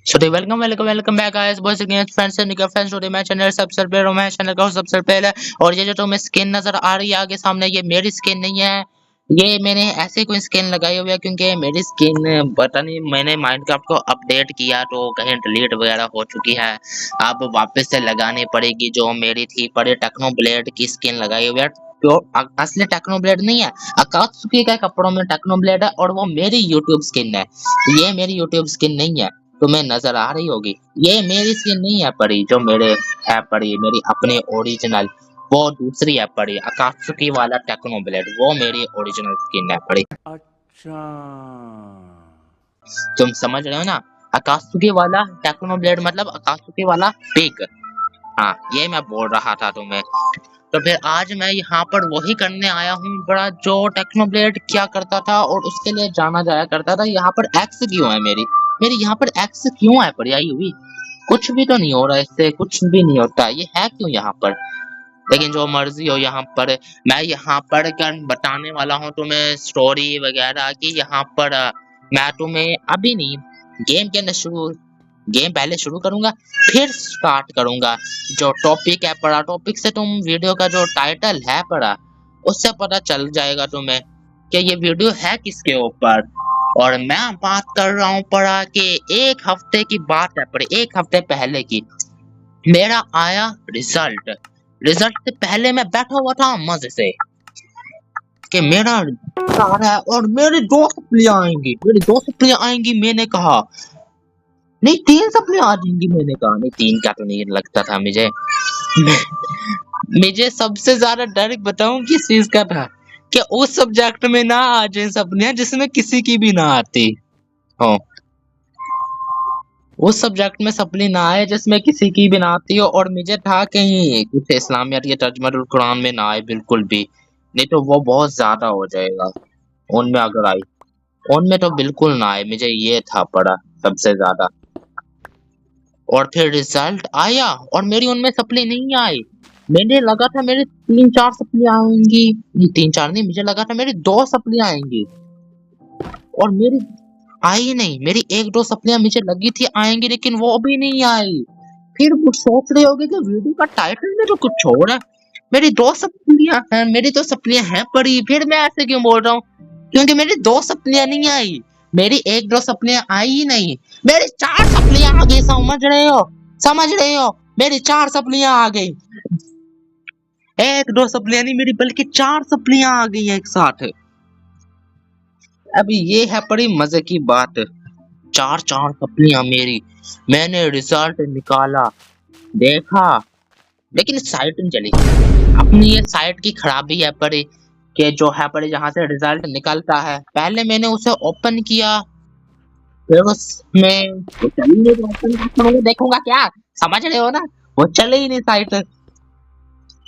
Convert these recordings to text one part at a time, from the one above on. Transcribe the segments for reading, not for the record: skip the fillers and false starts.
So welcome back guys boys against friends and girl friends. Today मैं channel सबसे पहले मैं चैनल का सबसे पहले और ये जो तुम्हें स्किन नजर आ रही है आगे सामने, ये मेरी स्किन नहीं है। ये मैंने ऐसे कोई स्किन लगाई हुई है क्योंकि मेरी स्किन पता नहीं, मैंने माइनक्राफ्ट को अपडेट किया तो कहीं डिलीट वगैरह हो चुकी है। अब वापस से लगानी पड़ेगी। जो मेरी थी पर टेक्नो ब्लेड की स्किन लगाई हुई है, तो असली टेक्नो ब्लेड नहीं है। अकात्सुकी के कपड़ों में टेक्नो ब्लेड है और वो मेरी यूट्यूब स्किन है। ये मेरी यूट्यूब स्किन नहीं है, तुम्हें नजर आ रही होगी। ये मेरी स्किन नहीं है पड़ी, जो मेरे है पड़ी मेरी अपनी ओरिजिनल, वो दूसरी है पड़ी अकात्सुकी वाला टेक्नो ब्लेड, वो मेरी ओरिजिनल स्किन है पड़ी। अच्छा, तुम समझ रहे हो ना? अकात्सुकी वाला टेक्नो ब्लेड मतलब अकात्सुकी वाला पिक। हाँ, ये मैं बोल रहा था तुम्हें। तो फिर आज मैं यहाँ पर वही करने आया हूँ बड़ा, जो टेक्नो ब्लेड क्या करता था और उसके लिए जाना जाया करता था। यहाँ पर एक्स क्यों है मेरी मेरी यहाँ पर एक्स क्यों है पड़ी आई हुई? कुछ भी तो नहीं हो रहा, इससे कुछ भी नहीं होता। ये है क्यों यहाँ पर? लेकिन जो मर्जी हो, यहाँ पर मैं यहाँ पर कर बताने वाला हूँ तुम्हें स्टोरी वगैरह की। यहाँ पर मैं तुम्हें अभी नहीं, गेम के अंदर शुरू गेम पहले शुरू करूंगा फिर स्टार्ट करूंगा। जो टॉपिक है पड़ा, टॉपिक से तुम वीडियो का जो टाइटल है पड़ा, उससे पता चल जाएगा तुम्हें कि ये वीडियो है किसके ऊपर। और मैं बात कर रहा हूँ पड़ा कि एक हफ्ते की बात है पड़ी, एक हफ्ते पहले की। मेरा आया रिजल्ट। रिजल्ट से पहले मैं बैठा हुआ था मजे से कि मेरा आ रहा है और मेरी दो सप्लियां आएंगी, मेरी दो सप्लियां आएंगी। मैंने कहा नहीं, तीन सप्लियां आ जाएंगी। मैंने कहा नहीं, तीन का तो नहीं लगता था मुझे। मुझे सबसे ज्यादा डर बताऊं किस चीज का था, कि उस सब्जेक्ट में ना आ जाए सप्लियां जिसमें किसी की भी ना आती हो। उस सब्जेक्ट में सप्ली ना आए जिसमें किसी की भी ना आती हो। और मुझे था कहीं कुछ इस्लामियत या तर्जुमातुल कुरान में ना आए बिल्कुल भी, नहीं तो वो बहुत ज्यादा हो जाएगा। उनमें अगर आई, उनमें तो बिल्कुल ना आए, मुझे ये था पड़ा सबसे ज्यादा। और फिर रिजल्ट आया और मेरी उनमें सप्ली नहीं आई। मैंने लगा था मेरे तीन चार सप्लियां आएंगी, नहीं तीन चार नहीं, मुझे लगा था मेरी दो सप्लियां आएंगी और मेरी आई ही नहीं। मेरी एक दो सप्लियां मुझे लगी थी आएंगी, लेकिन वो भी नहीं आई। फिर वो सोच रहे होगे कि वीडियो का टाइटल में तो कुछ और है। मेरी दो सप्लियां हैं, मेरी तो सप्लियां हैं पड़ी। फिर मैं ऐसे क्यों बोल रहा हूँ? क्योंकि मेरी दो सप्लियां नहीं आई, मेरी एक दो सप्लियां आई ही नहीं, मेरी चार सप्लियां आ गई। समझ रहे हो? समझ रहे हो? मेरी चार सप्लियां आ गई। एक दो सप्लियां नहीं मेरी, बल्कि चार सप्लियां आ गई एक साथ। अभी ये है बड़ी मजे की बात, चार चार सप्लियां मेरी। मैंने रिजल्ट निकाला, देखा, लेकिन साइट नहीं चली। अपनी ये साइट की खराबी है पड़ी कि जो है पड़ी जहां से रिजल्ट निकलता है, पहले मैंने उसे ओपन किया, फिर उसमें वो चल ही नहीं रहा। ओपन करूंगा देखूंगा क्या? समझ रहे हो ना? वो चले ही नहीं साइट।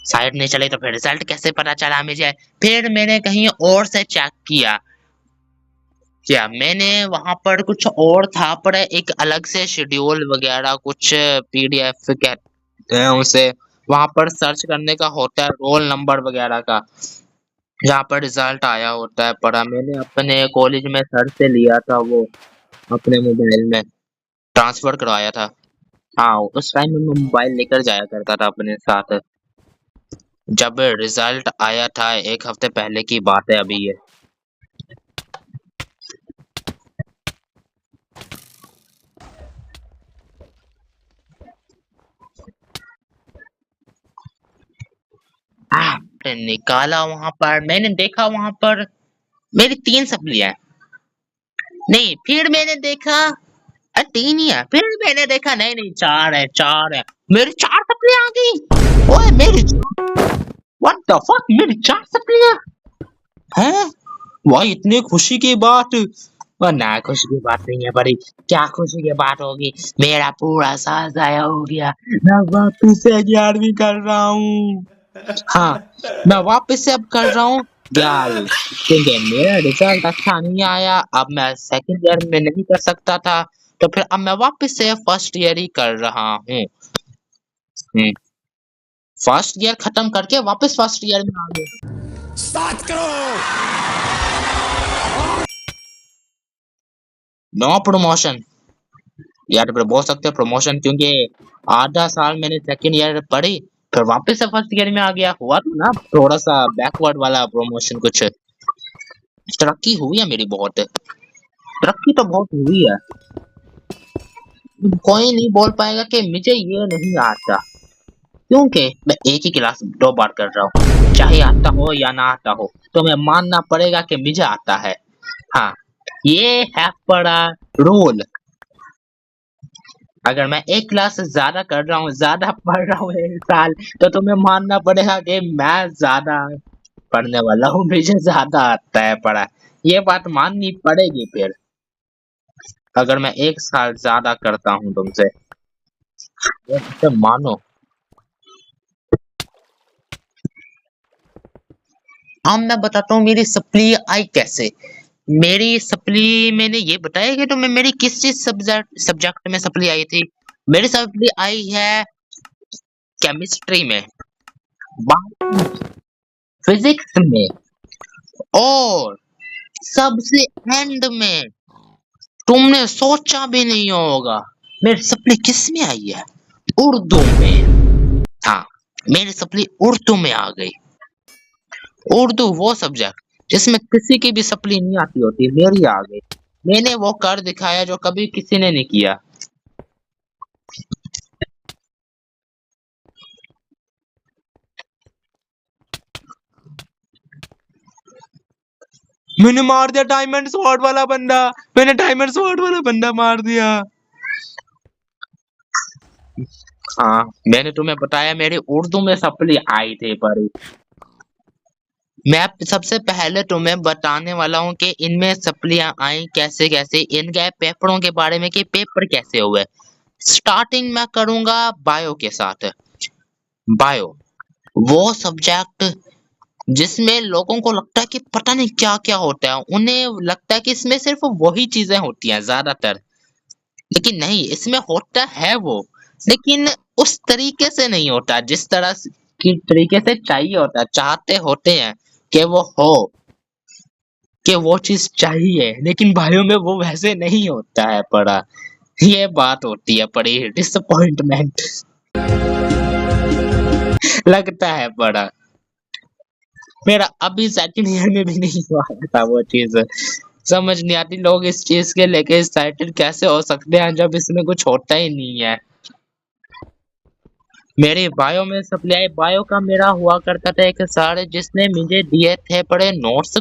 साइट नहीं चले तो फिर रिजल्ट कैसे पता चला मुझे? फिर मैंने कहीं और से चेक किया। क्या मैंने वहां पर कुछ और था पर एक अलग से शेड्यूल वगैरह कुछ पीडीएफ कहते हैं उसे, वहां पर सर्च करने का होता है रोल नंबर वगैरह का, जहाँ पर रिजल्ट आया होता है। पढ़ा मैंने अपने कॉलेज में सर से लिया था, वो अपने मोबाइल में ट्रांसफर करवाया था। हाँ, उस टाइम में मैं मोबाइल लेकर जाया करता था अपने साथ। जब रिजल्ट आया था एक हफ्ते पहले की बात है अभी ये। निकाला वहां पर, मैंने देखा वहां पर मेरी तीन सप्लियां नहीं। फिर मैंने देखा तीन ही है। फिर मैंने देखा नहीं नहीं चार है, चार है। मेरी चार सप्लियां आ गई। ओए मेरी, व्हाट द फक, मेरी चार सप्लियां हैं? भाई इतनी खुशी की बात, ना खुशी की बात नहीं है बड़ी। क्या खुशी की बात होगी? मेरा पूरा साल जाया हो गया। मैं वापिस से 11वीं कर रहा हूँ। हाँ, मैं वापस से अब कर रहा हूँ 11वीं, क्योंकि मेरा रिजल्ट अच्छा नहीं आया। अब मैं सेकंड ईयर में नहीं कर सकता था, तो फिर अब मैं वापस से फर्स्ट ईयर ही कर रहा हूँ। फर्स्ट ईयर खत्म करके वापस फर्स्ट ईयर में आ गए। स्टार्ट करो। नो प्रमोशन, यार फिर बोल सकते हो प्रमोशन, क्योंकि आधा साल मैंने सेकंड ईयर पढ़ी, फिर वापस से फर्स्ट ईयर में आ गया। हुआ तो ना थोड़ा सा बैकवर्ड वाला प्रमोशन, कुछ तरक्की हुई है मेरी, बहुत तरक्की तो बहुत हुई है। कोई नहीं बोल पाएगा कि मुझे ये नहीं आता, क्योंकि मैं एक ही क्लास 2 बार कर रहा हूँ। चाहे आता हो या ना आता हो, तो मैं मानना पड़ेगा कि मुझे आता है। हाँ, ये है पड़ा रूल। अगर मैं एक क्लास से ज्यादा कर रहा हूँ, ज्यादा पढ़ रहा हूँ एक साल, तो तुम्हें मानना पड़ेगा कि मैं ज्यादा पढ़ने वाला हूँ, मुझे ज्यादा आता है पढ़ा। ये बात माननी पड़ेगी फिर, अगर मैं एक साल ज्यादा करता हूँ तुमसे, तो मानो। अब मैं बताता हूँ मेरी सप्ली आई कैसे। मेरी सप्ली मैंने ये बताया कि तुम्हें मेरी किस चीज सब्जेक्ट में सप्ली आई थी। मेरी सप्ली आई है केमिस्ट्री में, फिजिक्स में, और सबसे एंड में तुमने सोचा भी नहीं होगा मेरी सप्ली किस में आई है, उर्दू में। हाँ, मेरी सप्ली उर्दू में आ गई। उर्दू वो सब्जेक्ट जिसमें किसी की भी सप्ली नहीं आती होती, मेरी आ गई। मैंने वो कर दिखाया जो कभी किसी ने नहीं किया। मैंने मार दिया डायमंड स्वॉर्ड वाला बंदा, मैंने डायमंड स्वॉर्ड वाला बंदा मार दिया। हाँ, मैंने तुम्हें बताया मेरी उर्दू में सप्ली आई थी पर मैं सबसे पहले तुम्हें बताने वाला हूँ कि इनमें सप्लियां आई कैसे कैसे, इनके पेपरों के बारे में कि पेपर कैसे हुए। स्टार्टिंग मैं करूंगा बायो के साथ। बायो वो सब्जेक्ट जिसमें लोगों को लगता है कि पता नहीं क्या क्या होता है, उन्हें लगता है कि इसमें सिर्फ वही चीजें होती हैं ज्यादातर, लेकिन नहीं, इसमें होता है वो, लेकिन उस तरीके से नहीं होता जिस तरह की तरीके से चाहिए होता है, चाहते होते हैं कि वो हो, कि वो चीज चाहिए, लेकिन भाइयों में वो वैसे नहीं होता है पड़ा। ये बात होती है बड़ी डिसअपॉइंटमेंट लगता है बड़ा। मेरा अभी सेकंड ईयर में भी नहीं हुआ था वो चीज, समझ नहीं आती लोग इस चीज के लेके एक्साइटेड कैसे हो सकते हैं जब इसमें कुछ होता ही नहीं है। मेरे बायो में सप्लाई बायो का मेरा हुआ करता था एक सर जिसने मुझे दिए थे बड़े नोट्स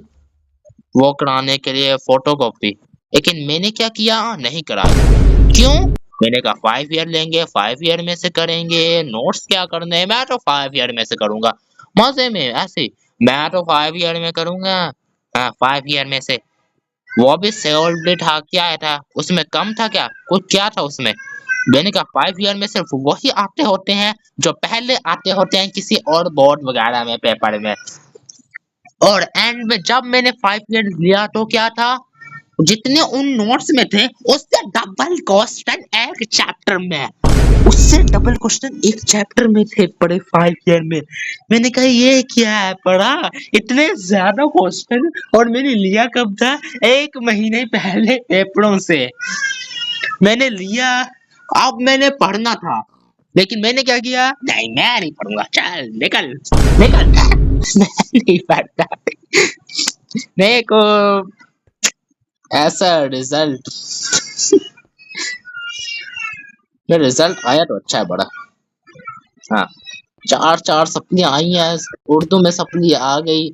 वो कराने के लिए फोटोकॉपी, लेकिन मैंने क्या किया, नहीं कराया। क्यों? मैंने कहा 5 ईयर लेंगे, 5 ईयर में से करेंगे, नोट्स क्या करने हैं, मैं तो 5 ईयर में से करूंगा मजे में ऐसे ही। मैं तो 5 ईयर में करूंगा। हाँ, 5 ईयर में से वो भी सेल्फ था, क्या आया था उसमें, कम था क्या, कुछ क्या था उसमें। मैंने कहा 5 ईयर में सिर्फ वही आते होते हैं जो पहले आते होते हैं किसी और बोर्ड वगैरह में, पेपर में। और एंड में जब मैंने 5 ईयर लिया तो क्या था, जितने उन नोट्स में थे उससे डबल क्वेश्चन एक चैप्टर में, उससे डबल क्वेश्चन एक चैप्टर में थे पढ़े 5 ईयर में। मैंने कहा ये क्या है पढ़ा, इतने ज्यादा क्वेश्चन, और मैंने लिया कब था, 1 महीने पहले पेपरों से मैंने लिया। अब मैंने पढ़ना था, लेकिन मैंने क्या किया, नहीं मैं नहीं पढ़ूंगा, चल निकल निकल मैं नहीं पढ़ता। मेरे को ऐसा रिजल्ट मेरा रिजल्ट आया तो अच्छा है बड़ा। हाँ, चार चार सप्ली आई हैं, उर्दू में सप्ली आ गई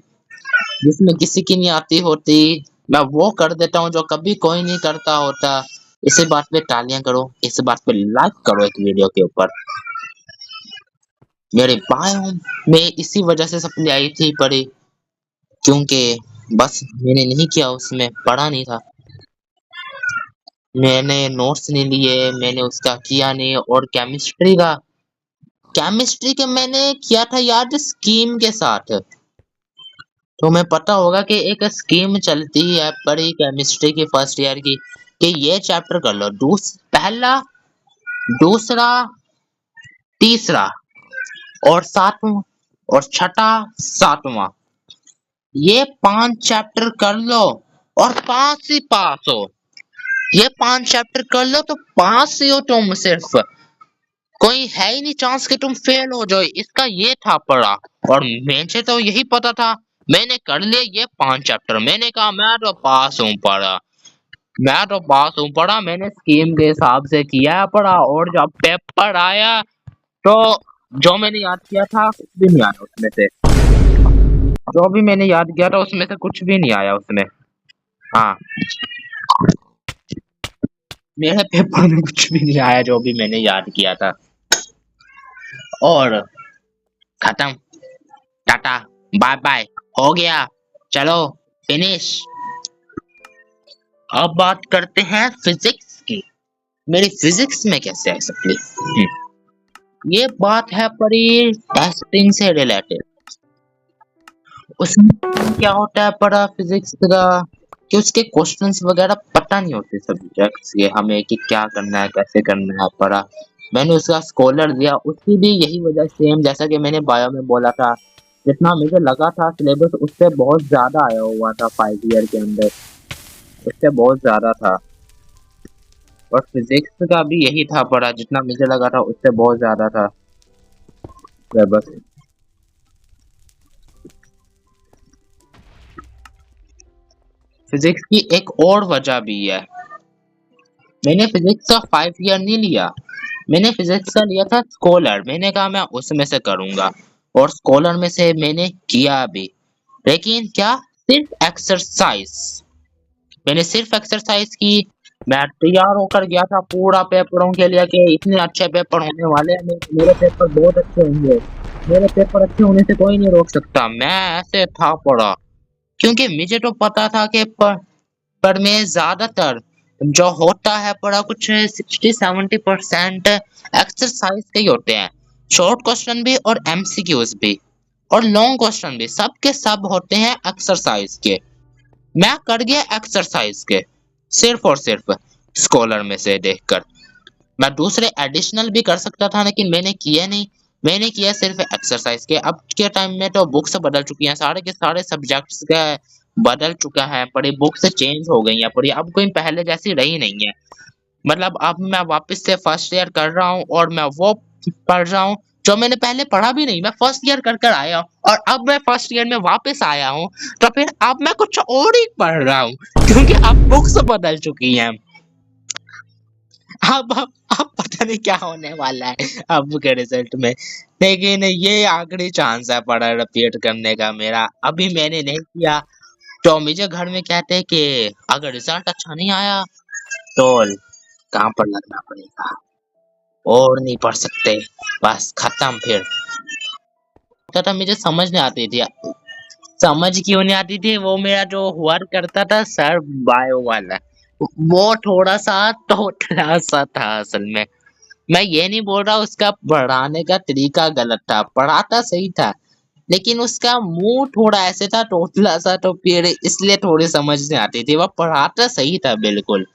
जिसमें किसी की नहीं आती होती, मैं वो कर देता हूँ जो कभी कोई नहीं करता होता। इसी बात पे तालियां करो, इस बात पे लाइक करो एक वीडियो के ऊपर। मेरे बायों में इसी वजह से सप्ली आई थी पढ़ी, क्योंकि बस मैंने नहीं किया, उसमें पढ़ा नहीं था, मैंने नोट्स नहीं लिए, मैंने उसका किया नहीं। और केमिस्ट्री के मैंने किया था याद स्कीम के साथ। तुम्हें पता होगा कि एक स्कीम चलती है बड़ी केमिस्ट्री की फर्स्ट ईयर की, कि ये चैप्टर कर लो, पहला, दूसरा, तीसरा और सातवां और छठा, सातवां, ये 5 चैप्टर कर लो और 5 ही पास हो। ये 5 चैप्टर कर लो तो पास ही हो तुम, सिर्फ कोई है ही नहीं चांस कि तुम फेल हो जाओ, इसका ये था पढ़ा। और मुझे तो यही पता था, मैंने कर लिए ये 5 चैप्टर, मैंने कहा मैं तो पास हूँ पढ़ा, मैं तो पास हूँ पढ़ा, मैंने स्कीम के हिसाब से किया है पढ़ा। और जब पेपर आया तो जो मैंने याद किया था कुछ भी नहीं आया उसमें से, जो भी मैंने याद किया था उसमें से कुछ भी नहीं आया उसमें। हाँ, मेरे पेपर में कुछ भी नहीं आया जो भी मैंने याद किया था। और खत्म, टाटा, बाय बाय, हो गया, चलो, फिनिश। अब बात करते हैं फिजिक्स की। मेरी फिजिक्स में कैसे है सप्ली। ये बात है परी टेस्टिंग से रिलेटेड। उसमें क्या होता है पढ़ा फिजिक्स का कि उसके क्वेश्चंस वगैरह पता नहीं होते सब्जेक्ट्स ये हमें कि क्या करना है कैसे करना है पढ़ा। मैंने उसका स्कॉलर दिया, उसकी भी यही वजह सेम जैसा कि मैंने बायो में बोला था, जितना मुझे लगा था सिलेबस उससे बहुत ज्यादा आया हुआ था 5 ईयर के अंदर, उससे बहुत ज्यादा था। और फिजिक्स का भी यही था पढ़ा, जितना मुझे लगा था उससे बहुत ज्यादा था सिलेबस। फिजिक्स की एक और वजह भी है, मैंने फिजिक्स का 5 ईयर नहीं लिया, मैंने फिजिक्स का लिया था स्कॉलर। मैंने कहा मैं उसमें से करूंगा, और स्कॉलर में से मैंने किया भी। लेकिन क्या, सिर्फ एक्सरसाइज, मैंने सिर्फ एक्सरसाइज की। मैं तैयार होकर गया था पूरा पेपरों के लिए कि इतने अच्छे पेपर होने वाले हैं, मेरे पेपर बहुत अच्छे होंगे, मेरे पेपर अच्छे होने से कोई नहीं रोक सकता। मैं ऐसे था पड़ा, क्योंकि मुझे तो पता था कि पर में ज्यादातर जो होता है पड़ा कुछ 60-70% एक्सरसाइज के ही होते हैं। शॉर्ट क्वेश्चन भी और एमसीक्यूज भी और लॉन्ग क्वेश्चन भी, सब के सब होते हैं एक्सरसाइज के। मैं कर गया एक्सरसाइज के, सिर्फ और सिर्फ स्कॉलर में से देखकर। मैं दूसरे एडिशनल भी कर सकता था लेकिन मैंने किया नहीं, मैंने किया सिर्फ एक्सरसाइज के। अब के टाइम में तो बुक्स बदल चुकी हैं, सारे के सारे सब्जेक्ट्स का बदल चुका है, पढ़ी बुक्स चेंज हो गई हैं, पढ़ी अब कोई पहले जैसी रही नहीं है। मतलब अब मैं वापस से फर्स्ट ईयर कर रहा हूँ और मैं वो पढ़ रहा हूँ जो मैंने पहले पढ़ा भी नहीं, मैं फर्स्ट ईयर कर कर आया हूँ और अब मैं फर्स्ट ईयर में वापस आया हूँ, तो फिर अब मैं कुछ और ही पढ़ रहा हूँ क्योंकि अब बुक्स बदल चुकी हैं। अब पता नहीं क्या होने वाला है अब के रिजल्ट में, लेकिन ये आखिरी चांस है पढ़ा रिपीट करने का मेरा, अभी मैंने नहीं किया। तो मुझे घर में कहते हैं कि अगर रिजल्ट अच्छा नहीं आया तो काम पर लगना पड़ेगा और नहीं पढ़ सकते, बस खत्म फिर। तो मुझे समझ नहीं आती थी, समझ क्यों नहीं आती थी, वो मेरा जो हुआ करता था सर बायो वाला, वो थोड़ा सा तोतला सा था असल में। मैं ये नहीं बोल रहा उसका पढ़ाने का तरीका गलत था, पढ़ाता सही था, लेकिन उसका मुंह थोड़ा ऐसे था तोतला सा, तो फिर इसलिए थोड़ी समझ नहीं आती थी। वह पढ़ाता सही था बिल्कुल,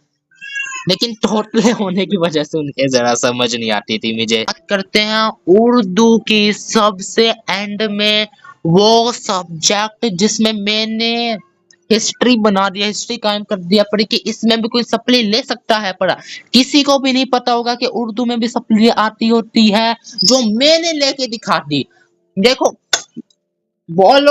लेकिन तोतले होने की वजह से उनके जरा समझ नहीं आती थी मुझे। बात करते हैं उर्दू की सबसे एंड में, वो सब्जेक्ट जिसमें मैंने हिस्ट्री बना दिया, हिस्ट्री कायम कर दिया पढ़ी कि इसमें भी कोई सप्ली ले सकता है पढ़ा। किसी को भी नहीं पता होगा कि उर्दू में भी सप्ली आती होती है, जो मैंने लेके दिखा दी। देखो, बोल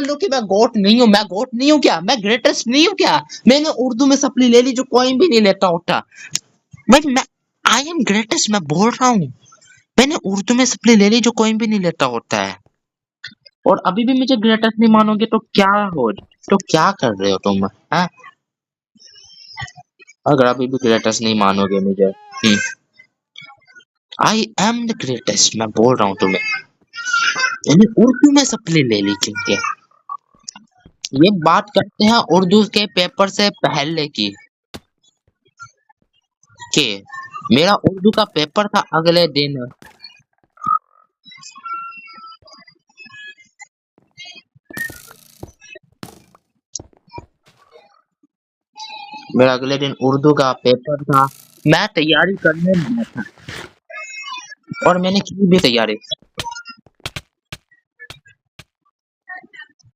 दो कि मैं गोट नहीं हूँ, मैं गोट नहीं हूँ क्या, मैं ग्रेटेस्ट नहीं हूँ क्या, मैंने उर्दू में सप्ली ले ली जो कोई भी नहीं लेता होता। मैं आई एम ग्रेटेस्ट, मैं बोल रहा हूँ, मैंने उर्दू में सप्ली ले ली जो कोई भी नहीं लेता होता है। और अभी भी मुझे ग्रेटेस्ट नहीं मानोगे तो क्या हो, तो क्या कर रहे हो तुम, हैं? अगर अभी भी ग्रेटेस्ट नहीं मानोगे मुझे, आई एम द ग्रेटेस्ट, मैं बोल रहा हूँ तुम्हें, मैंने उर्दू में सप्ली ले ली क्योंकि। ये बात करते हैं उर्दू के पेपर से पहले की, कि मेरा उर्दू का पेपर था अगले दिन। मेरा अगले दिन उर्दू का पेपर था, मैं तैयारी करने बैठा और मैंने की भी तैयारी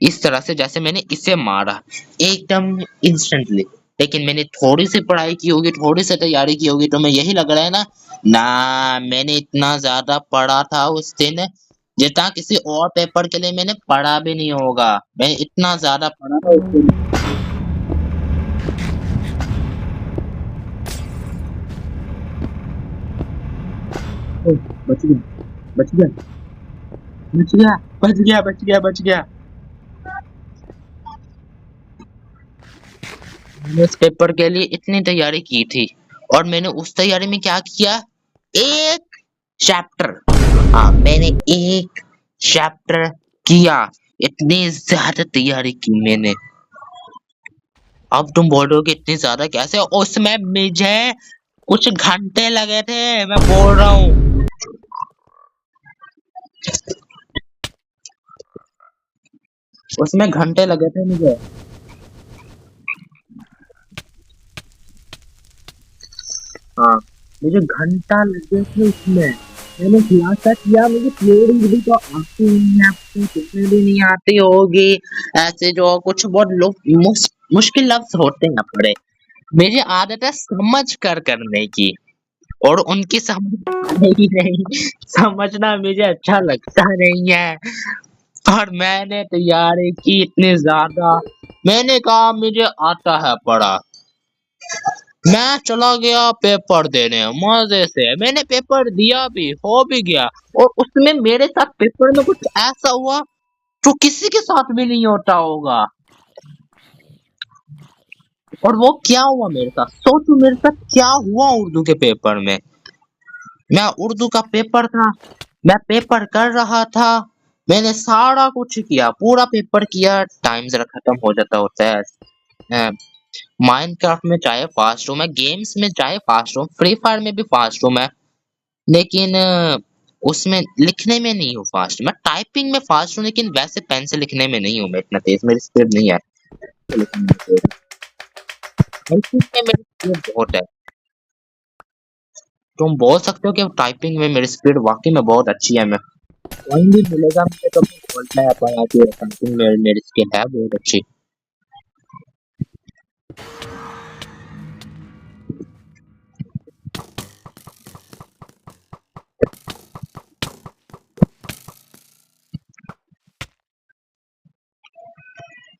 इस तरह से जैसे मैंने इसे मारा एकदम इंस्टेंटली, लेकिन मैंने थोड़ी सी पढ़ाई की होगी, थोड़ी सी तैयारी की होगी, तुम्हें यही लग रहा है ना? ना, मैंने इतना ज्यादा पढ़ा था उस दिन, जितना किसी और पेपर के लिए मैंने पढ़ा भी नहीं होगा। मैं इतना ज्यादा पढ़ा था उस दिन। ओह, बच गया, बच गया, बच गया, बच गया, बच गया, बच गया। मैंने उस पेपर के लिए इतनी तैयारी की थी, और मैंने उस तैयारी में क्या किया? एक चैप्टर, हाँ, मैंने एक चैप्टर किया। इतनी ज्यादा तैयारी की मैंने। अब तुम बोलोगे इतनी ज्यादा कैसे? उसमें मुझे कुछ घंटे लगे थे, मैं बोल रहा हूँ। उसमें घंटे लगे थे मुझे। हाँ, मुझे घंटा लगे थे उसमें। मैंने खुलासा किया, मुझे थ्योरी भी तो आती नहीं है, आपको कितने भी नहीं आती होगी। ऐसे जो कुछ बहुत लोग मुश्किल लफ्ज होते हैं पढ़े, मेरी आदत है समझ कर करने की, और उनकी समझ ही नहीं। समझना मुझे अच्छा लगता नहीं है, और मैंने तैयारी की इतनी ज्यादा। मैंने कहा मुझे आता है पढ़ा। मैं चला गया पेपर देने मजे से। मैंने पेपर दिया भी, हो भी गया। और उसमें मेरे साथ पेपर में कुछ ऐसा हुआ जो किसी के साथ भी नहीं होता होगा। और वो क्या हुआ मेरे साथ, सोचो मेरे साथ क्या हुआ उर्दू के पेपर में। मैं उर्दू का पेपर था, मैं पेपर कर रहा था, मैंने सारा कुछ किया, पूरा पेपर किया, टाइम जरा खत्म हो जाता होता है। माइनक्राफ्ट में चाहे फास्ट हूँ मैं, गेम्स में चाहे फास्ट हूँ, फ्री फायर में भी फास्ट हूँ मैं, लेकिन उसमें लिखने में नहीं हूँ फास्ट। मैं टाइपिंग में फास्ट हूँ, लेकिन वैसे पेन से लिखने में नहीं हूँ मैं इतना तेज, मेरी स्पीड नहीं है। टाइपिंग में मेरी स्पीड बहुत है। तुम बोल सकते हो कि टाइपिंग में मेरी स्पीड वाकई में बहुत अच्छी है। मैं कहीं भी मिलेगा मुझे तो मैं बोलता है पाया कि टाइपिंग में मेरी स्किल है बहुत अच्छी।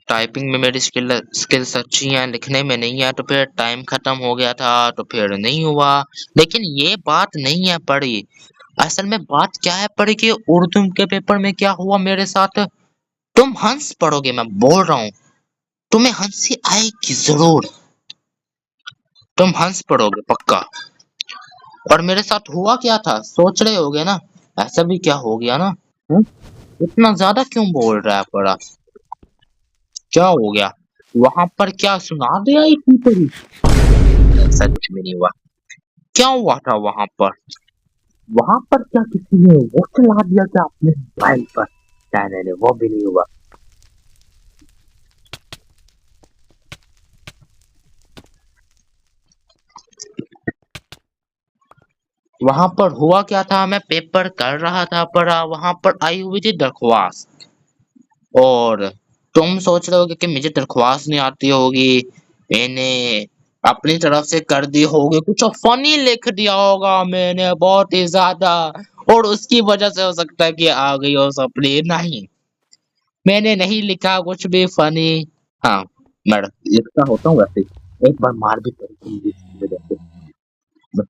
टाइपिंग में मेरी स्किल्स अच्छी हैं, लिखने में नहीं है, तो फिर टाइम खत्म हो गया था, तो फिर नहीं हुआ। लेकिन ये बात नहीं है पढ़ी, असल में बात क्या है पढ़ी कि उर्दू के पेपर में क्या हुआ मेरे साथ। तुम हंस पढ़ोगे, मैं बोल रहा हूँ, तुम्हें हंसी आएगी जरूर, तुम हंस पढ़ोगे पक्का। और मेरे साथ हुआ क्या था सोच रहे होगे ना, ऐसा भी क्या हो गया ना। हुँ? इतना ज्यादा क्यों बोल रहा है पढ़ा? क्या हो गया? वहां पर क्या सुना दिया इतनी पढ़ी? ऐसा कुछ भी नहीं हुआ। क्या हुआ था वहां पर? वहां पर क्या किसी ने वो चला दिया क्या अपने मोबाइल पर? नहीं नहीं नहीं, वो भी नहीं हुआ। वहां पर हुआ क्या था, मैं पेपर कर रहा था पढ़ा, वहां पर आई हुई थी दरख्वास्त। और तुम सोच रहे होगे कि मुझे दरख्वास्त नहीं आती होगी, मैंने अपनी तरफ से कर दी होगी, कुछ फनी लिख दिया होगा मैंने बहुत ही ज्यादा, और उसकी वजह से हो सकता है कि आ गई हो सपनी। नहीं, मैंने नहीं लिखा कुछ भी फनी। हाँ, मैं लिखता होता हूँ वैसे, एक बार मार भी पड़ी थी मुझे इसकी वजह से। बस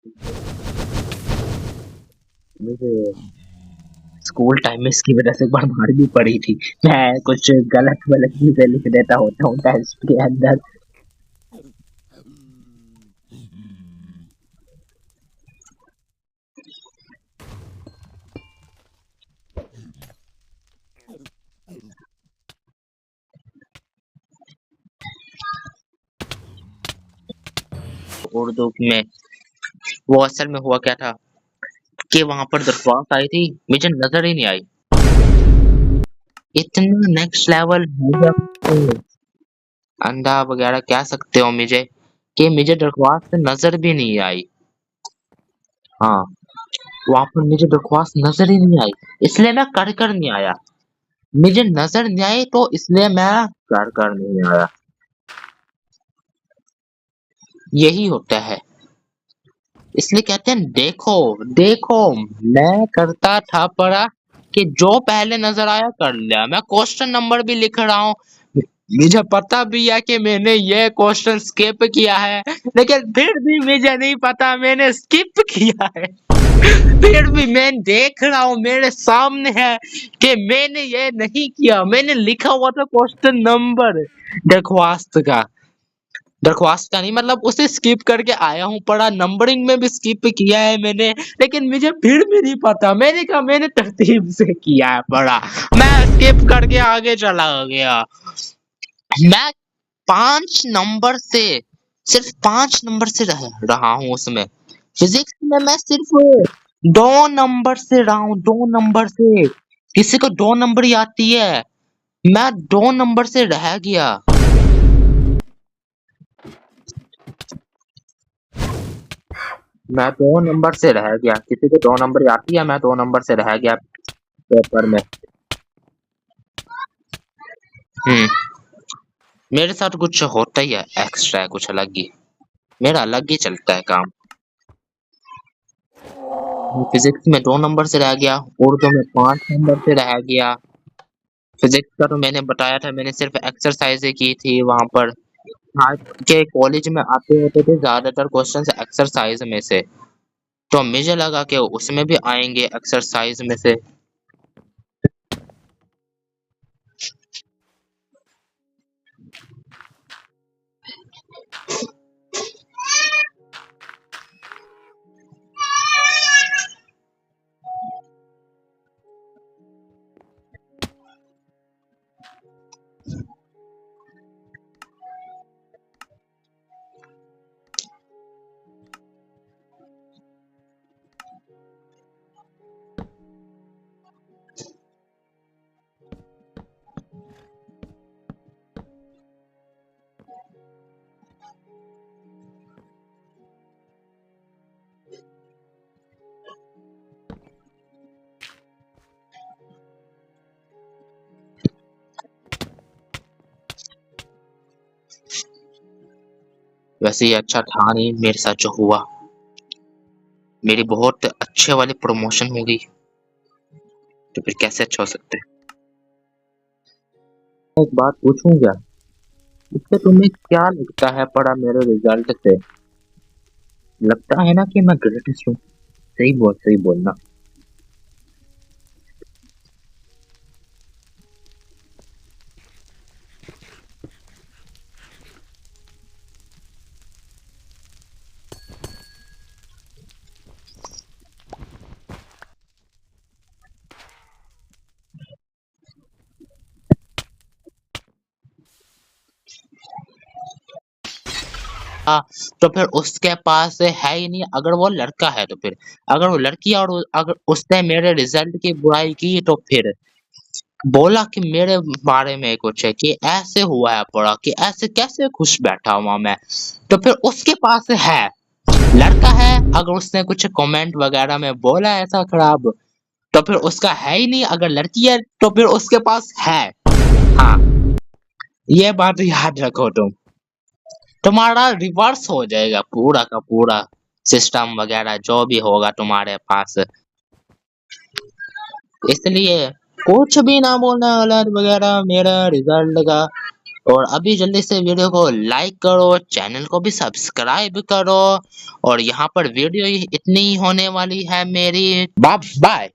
मुझे स्कूल टाइम में इसकी वजह से एक बार मार भी पड़ी थी। मैं कुछ गलत वलत चीजें लिख देता होता हूँ टेस्ट के अंदर। उर्दू में वो असल में हुआ क्या था कि वहां पर दरख्वास्त आई थी, मुझे नजर ही नहीं आई। इतना नेक्स्ट लेवल हो गया, तो अंधा वगैरह कह सकते हो मुझे, कि मुझे दरख्वास्त नजर भी नहीं आई। हाँ, वहां पर मुझे दरख्वास्त नजर ही नहीं आई, इसलिए मैं कर कर नहीं आया। मुझे नजर नहीं आई तो इसलिए मैं कर कर नहीं आया। यही होता है। इसलिए कहते हैं देखो देखो, मैं करता था पढ़ा कि जो पहले नजर आया कर लिया। मैं क्वेश्चन नंबर भी लिख रहा हूँ, मुझे पता भी है कि मैंने ये क्वेश्चन स्किप किया है, लेकिन फिर भी मुझे नहीं पता मैंने स्किप किया है। फिर भी मैं देख रहा हूँ मेरे सामने है कि मैंने ये नहीं किया, मैंने लिखा हुआ था क्वेश्चन नंबर दरख्वास्त का। दरख्वास्त का नहीं मतलब उसे स्किप करके आया हूँ, पढ़ा नंबरिंग में भी स्किप किया है मैंने, लेकिन मुझे फिर भी नहीं पता। मैंने कहा मैंने तरतीब से किया है पढ़ा, मैं स्किप करके आगे चला गया। मैं 5 नंबर से, सिर्फ 5 नंबर से रहा हूँ उसमें। फिजिक्स में मैं सिर्फ 2 नंबर से रहा हूँ, 2 नंबर से। किसी को 2 नंबर ही आती है, मैं 2 नंबर से रह गया। मैं 2 नंबर से रह गया, किसी को 2 नंबर ही आती है, मैं 2 नंबर से रह गया पेपर में। हम्म, मेरे साथ कुछ होता ही है एक्स्ट्रा, कुछ अलग ही, मेरा अलग ही चलता है काम। फिजिक्स में 2 नंबर से रह गया, उर्दू में 5 नंबर से रह गया। फिजिक्स का तो मैंने बताया था, मैंने सिर्फ एक्सरसाइजें की थी वहां पर। आज के कॉलेज में आते होते थे ज्यादातर क्वेश्चंस एक्सरसाइज में से, तो मुझे लगा कि उसमें भी आएंगे एक्सरसाइज में से। वैसे ये अच्छा था नहीं मेरे साथ जो हुआ, मेरी बहुत अच्छे वाली प्रमोशन हो गई, तो फिर कैसे अच्छा हो सकता है। एक बात पूछूं क्या, इससे तुम्हें क्या लगता है पड़ा मेरे रिजल्ट से? लगता है ना कि मैं ग्रेटेस्ट हूँ? सही बोलना। हाँ, तो फिर उसके पास है ही नहीं। अगर वो लड़का है तो फिर, अगर वो लड़की है और अगर उसने मेरे रिजल्ट की बुराई की तो फिर बोला कि मेरे बारे में कुछ है कि ऐसे हुआ है पड़ा, कि ऐसे कैसे खुश बैठा हुआ मैं, तो फिर उसके पास है। लड़का है, अगर उसने कुछ कमेंट वगैरह में बोला ऐसा खराब, तो फिर उसका है ही नहीं। अगर लड़की है तो फिर उसके पास है। हाँ, ये बात याद रखो तुम, तुम्हारा रिवर्स हो जाएगा पूरा का पूरा सिस्टम वगैरह जो भी होगा तुम्हारे पास। इसलिए कुछ भी ना बोलना गलत वगैरह मेरा रिजल्ट का। और अभी जल्दी से वीडियो को लाइक करो, चैनल को भी सब्सक्राइब करो, और यहाँ पर वीडियो इतनी ही होने वाली है मेरी। Bye bye.